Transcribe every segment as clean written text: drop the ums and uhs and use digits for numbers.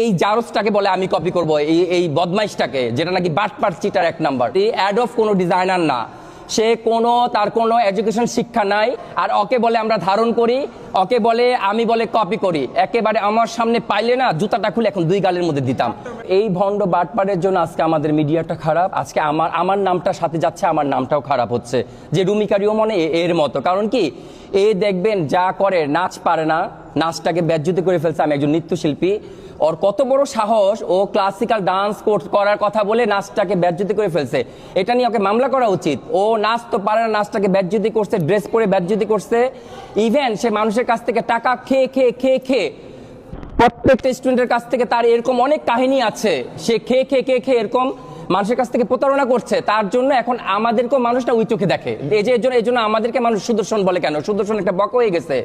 এই জারজটাকে বলে আমি কপি করব, এই বদমাইশটাকে, যেটা নাকি বাটপার চিটার এক নাম্বার। এই অ্যাড অফ কোনো ডিজাইনার না, সে তার কোনো এডুকেশন শিক্ষা নাই। আর ওকে বলে আমরা ধারণ করি, ওকে বলে আমি বলে কপি করি। একেবারে আমার সামনে পাইলে না জুতাটা খুলে এখন দুই গালের মধ্যে দিতাম। এই ভণ্ড বাটপারের জন্য আজকে আমাদের মিডিয়াটা খারাপ। আজকে আমার নামটা সাথে যাচ্ছে, আমার নামটাও খারাপ হচ্ছে। যে রুমিকা রিওমনে এর মতো, কারণ কি দেখবেন যা করে, নাচ পারে না, নাচটাকে বেজ্জতি করে ফেলছে। আমি একজন নৃত্যশিল্পী, ওর কত বড় সাহস, ও ক্লাসিক্যাল ডান্স করার কথা বলে নাচটাকে বেজ্জতি করে ফেলছে। এটা নিয়ে ওকে মামলা করা উচিত। ও নাচ তো পারে না, নাচটাকে বেজ্জতি করছে, ড্রেস পরে বেজ্জতি করছে। ইভেন সে মানুষের কাছ থেকে টাকা খেয়ে প্রত্যেকটা স্টুডেন্টের কাছ থেকে, তার এরকম অনেক কাহিনী আছে, সে খেয়ে এরকম মানুষের কাছ থেকে প্রতারণা করছে। তার জন্য এখন আমাদেরকেও মানুষটা ওই চোখে দেখে। এই জন্য আমাদেরকে মানুষ সুদর্শন বলে। কেন? সুদর্শন একটা বক হয়ে গেছে,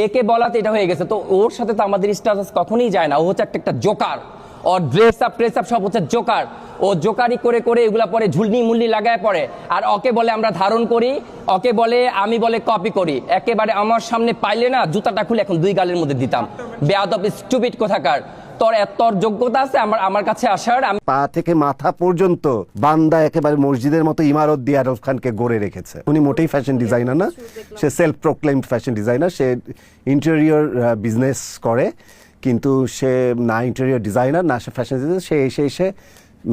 একে বলাতে এটা হয়ে গেছে। তো ওর সাথে তো আমাদের স্ট্যাটাস কখনোই যায় না। ও হচ্ছে একটা জোকার, ওর ড্রেস আপ সব হচ্ছে জোকার। ও জোকারি করে এগুলা পরে ঝুলনি মুলনি লাগায় পড়ে। আর ওকে বলে আমরা ধারণ করি, ওকে বলে আমি বলে কপি করি। একেবারে আমার সামনে পাইলে না জুতাটা খুলে এখন দুই গালের মধ্যে দিতাম। বেয়াদব স্টুপিড কোথাকার, তোর যোগ্যতা আছে আমার কাছে আসার? পা থেকে মাথা পর্যন্ত বান্দা একেবারে মসজিদের মতো ইমারত দিয়ে আরফ খানকে গড়ে রেখেছে। উনি মোটেই ফ্যাশন ডিজাইনার না, সে সেলফ প্রোক্লেমড ফ্যাশন ডিজাইনার। সে ইন্টেরিয়র বিজনেস করে, কিন্তু সে না ইন্টেরিয়র ডিজাইনার না সে ফ্যাশন ডিজাইনার। সে এসে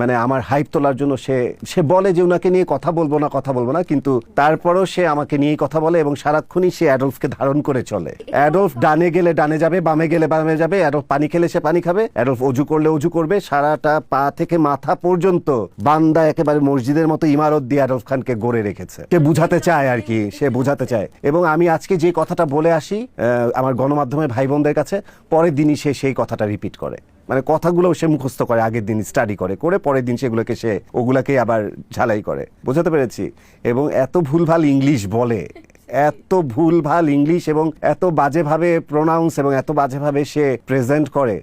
মানে আমার হাইপ তোলার জন্য সে বলে যে ওনাকে নিয়ে কথা বলবো না, কিন্তু তারপরও সে আমাকে নিয়েই কথা বলে এবং সারাক্ষণই সে অ্যাডলফকে ধারণ করে চলে। অ্যাডলফ ডানে গেলে ডানে যাবে, বামে গেলে বামে যাবে। অ্যাডলফ পানি খেলে সে পানি খাবে, অ্যাডলফ অজু করলে অজু করবে। সারাটা পা থেকে মাথা পর্যন্ত বান্দা একেবারে মসজিদের মতো ইমারত দিয়ে অ্যাডলফ খানকে গড়ে রেখেছে। সে বুঝাতে চায় আর কি, সে বুঝাতে চায়। এবং আমি আজকে যে কথাটা বলে আসি আমার গণমাধ্যমের ভাই বোনদের কাছে, পরের দিনই সে সেই কথাটা রিপিট করে। মানে কথাগুলো সে মুখস্থ করে, আগের দিন স্টাডি করে পরের দিন ওগুলাকে আবার ঝালাই করে। বোঝাতে পেরেছি? এবং এত ভুলভাল ইংলিশ বলে, এত ভুলভাল ইংলিশ এবং এত বাজেভাবে প্রোনাউন্স এবং এত বাজেভাবে সে প্রেজেন্ট করে।